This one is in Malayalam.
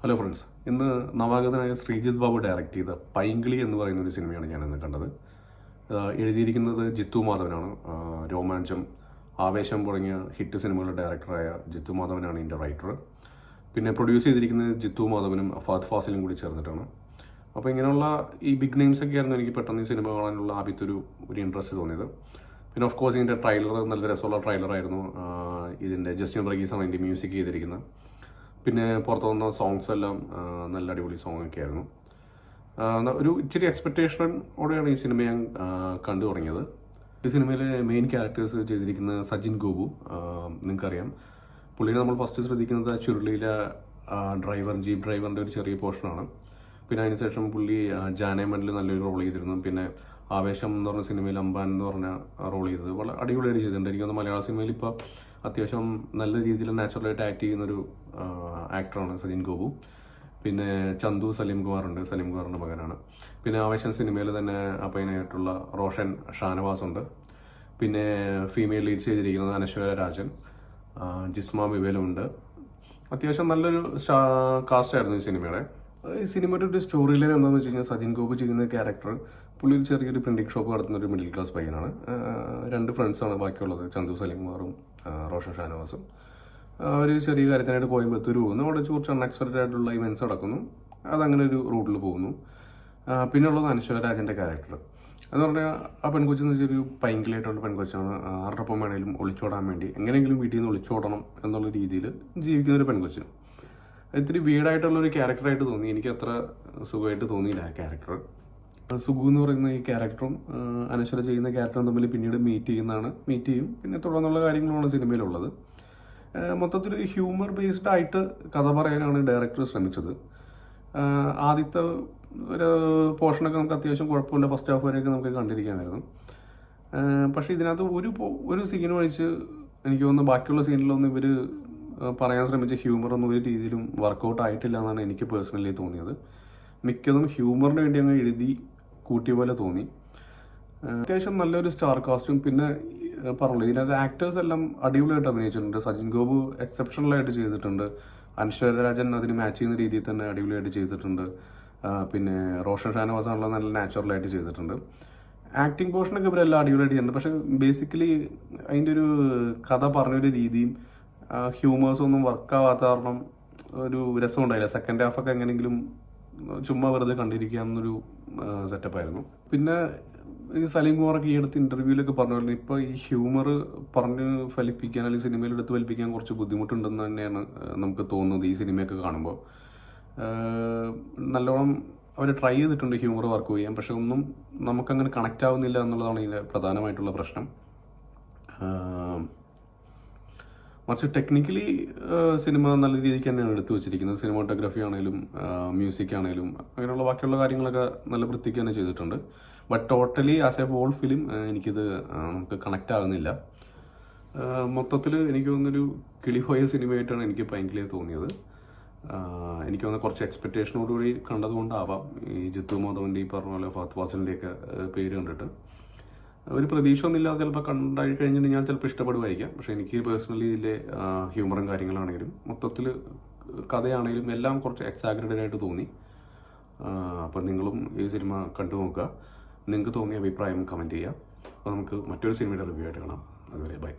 ഹലോ ഫ്രണ്ട്സ്, ഇന്ന് നവാഗതനായ ശ്രീജിത്ത് ബാബു ഡയറക്റ്റ് ചെയ്ത പൈങ്കിളി എന്ന് പറയുന്ന ഒരു സിനിമയാണ് ഞാനിന്ന് കണ്ടത്. എഴുതിയിരിക്കുന്നത് ജിത്തു മാധവനാണ്. രോമാഞ്ചം, ആവേശം തുടങ്ങിയ ഹിറ്റ് സിനിമകളുടെ ഡയറക്ടറായ ജിത്തു മാധവനാണ് ഇതിൻ്റെ റൈറ്റർ. പിന്നെ പ്രൊഡ്യൂസ് ചെയ്തിരിക്കുന്നത് ജിത്തു മാധവനും ഫഹദ് ഫാസിലും കൂടി ചേർന്നിട്ടാണ്. അപ്പോൾ ഇങ്ങനെയുള്ള ഈ ബിഗ് നെയിംസ് ഒക്കെ ആയിരുന്നു എനിക്ക് പെട്ടെന്ന് ഈ സിനിമ കാണാനുള്ള ആദ്യത്തെ ഒരു ഇൻട്രസ്റ്റ് തോന്നിയത്. പിന്നെ ഓഫ് കോഴ്സ് ഇതിൻ്റെ ട്രailer നല്ല രസമുള്ള ട്രailer-ആയിരുന്നു. ഇതിൻ്റെ ജസ്റ്റിൻ വർഗീസാണ് അതിൻ്റെ മ്യൂസിക് ചെയ്തിരിക്കുന്നത്. പിന്നെ പുറത്തു വന്ന സോങ്സ് എല്ലാം നല്ല അടിപൊളി സോങ് ഒക്കെ ആയിരുന്നു. ഒരു ഇച്ചിരി എക്സ്പെക്റ്റേഷനോടെയാണ് ഈ സിനിമ ഞാൻ കണ്ടു തുടങ്ങിയത്. ഈ സിനിമയിലെ മെയിൻ ക്യാരക്ടേഴ്സ് ചെയ്തിരിക്കുന്നത് സജിൻ ഗോപു. നിങ്ങൾക്കറിയാം, പുള്ളിനെ നമ്മൾ ഫസ്റ്റ് ശ്രദ്ധിക്കുന്നത് ചുരുളിയിലെ ജീപ്പ് ഡ്രൈവറിൻ്റെ ഒരു ചെറിയ പോർഷനാണ്. പിന്നെ അതിനുശേഷം പുള്ളി ജാനേമനിൽ നല്ലൊരു റോൾ ചെയ്തിരുന്നു. പിന്നെ ആവേശം എന്ന് പറഞ്ഞ സിനിമയിൽ അമ്പാൻ എന്ന് പറഞ്ഞ റോൾ ചെയ്തത് വളരെ അടിപൊളിയായിട്ട് ചെയ്തിട്ടുണ്ട്. എനിക്കൊന്ന് മലയാള സിനിമയിൽ ഇപ്പോൾ അത്യാവശ്യം നല്ല രീതിയിൽ നാച്ചുറലായിട്ട് ആക്ട് ചെയ്യുന്നൊരു ആക്ടറാണ് സജിൻ ഗോപു. പിന്നെ ചന്തു സലീം കുമാറുണ്ട്, സലീം കുമാറിൻ്റെ മകനാണ്. പിന്നെ ആവേശം സിനിമയിൽ തന്നെ അപ്പയനായിട്ടുള്ള റോഷൻ ഷാനവാസ് ഉണ്ട്. പിന്നെ ഫീമെയിൽ ലീഡ് ചെയ്തിരിക്കുന്നത് അനശ്വര രാജൻ, ജിസ്മ വിവേലുണ്ട്. അത്യാവശ്യം നല്ലൊരു കാസ്റ്റായിരുന്നു ഈ സിനിമയുടെ. ഈ സിനിമയുടെ ഒരു സ്റ്റോറി ലൈൻ എന്താണെന്ന് വെച്ച് കഴിഞ്ഞാൽ, സജിൻ ഗോപു ചെയ്യുന്ന ക്യാരക്ടർ പുള്ളി ഒരു ചെറിയൊരു പ്രിന്റിംഗ് ഷോപ്പ് നടത്തുന്ന ഒരു മിഡിൽ ക്ലാസ് പയ്യനാണ്. 2 ഫ്രണ്ട്സാണ് ബാക്കിയുള്ളത്, ചന്തു സലീം കുമാറും റോഷൻ ഷാനവാസും. അവർ ചെറിയ കാര്യത്തിനായിട്ട് കോയമ്പത്തൂർ പോകുന്നു. അവിടെ കുറച്ച് അൺഎക്സ്പെക്റ്റഡ് ആയിട്ടുള്ള ഇവൻറ്റ്സ് നടക്കുന്നു. അതങ്ങനെ ഒരു റൂട്ടിൽ പോകുന്നു. പിന്നെ ഉള്ളത് അനശ്വര രാജൻ്റെ ക്യാരക്ടർ എന്ന് പറഞ്ഞാൽ, ആ പെൺകൊച്ചെന്ന് വെച്ചാൽ ഒരു പൈങ്കിളായിട്ടുള്ള പെൺകൊച്ചാണ്. ആരുടെപ്പം വേണമെങ്കിലും ഒളിച്ചോടാൻ വേണ്ടി എങ്ങനെയെങ്കിലും വീട്ടിൽ നിന്ന് ഒളിച്ചോടണം എന്നുള്ള രീതിയിൽ ജീവിക്കുന്ന ഒരു പെൺകൊച്ച്. ഇത്തിരി വീടായിട്ടുള്ളൊരു ക്യാരക്ടറായിട്ട് തോന്നി. എനിക്ക് അത്ര സുഖമായിട്ട് തോന്നിയില്ല ആ ക്യാരക്ടർ. സുഖു എന്ന് പറയുന്ന ഈ ക്യാരക്ടറും അനശ്വര ചെയ്യുന്ന ക്യാരക്ടറും തമ്മിൽ പിന്നീട് മീറ്റ് ചെയ്യും. പിന്നെ തുടർന്നുള്ള കാര്യങ്ങളാണ് സിനിമയിലുള്ളത്. മൊത്തത്തിലൊരു ഹ്യൂമർ ബേസ്ഡ് ആയിട്ട് കഥ പറയാനാണ് ഡയറക്ടർ ശ്രമിച്ചത്. ആദ്യത്തെ ഒരു പോർഷനൊക്കെ നമുക്ക് അത്യാവശ്യം കുഴപ്പമില്ല, ഫസ്റ്റ് ഹാഫ് വരെയൊക്കെ നമുക്ക് കണ്ടിരിക്കാമായിരുന്നു. പക്ഷേ ഇതിനകത്ത് ഒരു സീൻ ഒഴിച്ച് എനിക്ക് തോന്നുന്നു ബാക്കിയുള്ള സീനിലൊന്നും ഇവർ പറയാൻ ശ്രമിച്ച ഹ്യൂമറൊന്നും ഒരു രീതിയിലും വർക്കൗട്ട് ആയിട്ടില്ല എന്നാണ് എനിക്ക് പേഴ്സണലി തോന്നിയത്. മിക്കതും ഹ്യൂമറിന് വേണ്ടി അങ്ങ് എഴുതി കൂട്ടിയ പോലെ തോന്നി. അത്യാവശ്യം നല്ലൊരു സ്റ്റാർ കാസ്റ്റും പിന്നെ പറഞ്ഞില്ല, ഇതിനകത്ത് ആക്ടേഴ്സ് എല്ലാം അടിപൊളിയായിട്ട് അഭിനയിച്ചിട്ടുണ്ട്. സജിൻ ഗോപു എക്സെപ്ഷണലായിട്ട് ചെയ്തിട്ടുണ്ട്. അനശ്വര രാജൻ അതിന് മാച്ച് ചെയ്യുന്ന രീതിയിൽ തന്നെ അടിപൊളിയായിട്ട് ചെയ്തിട്ടുണ്ട്. പിന്നെ റോഷൻ ഷാനവാസ് ആണല്ലോ നല്ല നാച്ചുറലായിട്ട് ചെയ്തിട്ടുണ്ട്. ആക്ടിങ് പോർഷനൊക്കെ ഇവരെല്ലാം അടിപൊളിയായിട്ട് ചെയ്യുന്നുണ്ട്. പക്ഷേ ബേസിക്കലി അതിൻ്റെ ഒരു കഥ പറഞ്ഞൊരു രീതിയും ഹ്യൂമേഴ്സൊന്നും വർക്കാവാത്ത കാരണം ഒരു രസം ഉണ്ടായില്ല. സെക്കൻഡ് ഹാഫൊക്കെ എങ്ങനെയെങ്കിലും ചുമ്മാ വെറുതെ കണ്ടിരിക്കാമെന്നൊരു സെറ്റപ്പായിരുന്നു. പിന്നെ ഈ സലീം കുമാറൊക്കെ ഈ അടുത്ത് ഇൻ്റർവ്യൂവിലൊക്കെ പറഞ്ഞു, ഇപ്പോൾ ഈ ഹ്യൂമർ പറഞ്ഞ് ഫലിപ്പിക്കാൻ അല്ലെങ്കിൽ സിനിമയിൽ എടുത്ത് ഫലിപ്പിക്കാൻ കുറച്ച് ബുദ്ധിമുട്ടുണ്ടെന്ന് തന്നെയാണ് നമുക്ക് തോന്നുന്നത് ഈ സിനിമയൊക്കെ കാണുമ്പോൾ. നല്ലോണം അവർ ട്രൈ ചെയ്തിട്ടുണ്ട് ഹ്യൂമർ വർക്ക് ചെയ്യാൻ, പക്ഷെ ഒന്നും നമുക്കങ്ങനെ കണക്റ്റ് ആവുന്നില്ല എന്നുള്ളതാണ് ഇതിൻ്റെ പ്രധാനമായിട്ടുള്ള പ്രശ്നം. മറിച്ച് ടെക്നിക്കലി സിനിമ നല്ല രീതിക്ക് തന്നെയാണ് എടുത്തു വെച്ചിരിക്കുന്നത്. സിനിമാറ്റോഗ്രാഫി ആണെങ്കിലും മ്യൂസിക് ആണെങ്കിലും അങ്ങനെയുള്ള ബാക്കിയുള്ള കാര്യങ്ങളൊക്കെ നല്ല വൃത്തിക്ക് തന്നെ ചെയ്തിട്ടുണ്ട്. But totally as a whole film എനിക്കിത് നമുക്ക് കണക്റ്റ് ആകുന്നില്ല. മൊത്തത്തിൽ എനിക്ക് തോന്നുന്നൊരു കിളിപോയ സിനിമയായിട്ടാണ് എനിക്ക് പൈങ്കിളി തോന്നിയത്. എനിക്ക് തോന്നുന്ന കുറച്ച് എക്സ്പെക്റ്റേഷനോടുകൂടി കണ്ടതുകൊണ്ടാവാം ഈ ജിത്തു മാധവൻ്റെ ഈ പറഞ്ഞ പോലെ ഫഹദ് ഫാസിലിൻ്റെയൊക്കെ പേര് കണ്ടിട്ട് ഒരു പ്രതീക്ഷ ഒന്നുമില്ലാതെ ചിലപ്പോൾ കണ്ടായി കഴിഞ്ഞിട്ടുണ്ടെങ്കിൽ ചിലപ്പോൾ ഇഷ്ടപ്പെടുമായിരിക്കാം. പക്ഷേ എനിക്ക് പേഴ്സണലി ഇതിലെ ഹ്യൂമറും കാര്യങ്ങളാണെങ്കിലും മൊത്തത്തിൽ കഥയാണെങ്കിലും എല്ലാം കുറച്ച് എക്സാഗ്രേറ്റഡ് ആയിട്ട് തോന്നി. അപ്പോൾ നിങ്ങളും ഈ സിനിമ കണ്ടു നോക്കുക. നിങ്ങൾക്ക് തോന്നിയ അഭിപ്രായം കമൻറ്റ് ചെയ്യുക. അപ്പോൾ നമുക്ക് മറ്റൊരു സിനിമയുടെ റിവ്യൂ ആയിട്ട് കാണാം. അതുവരെ ബൈ.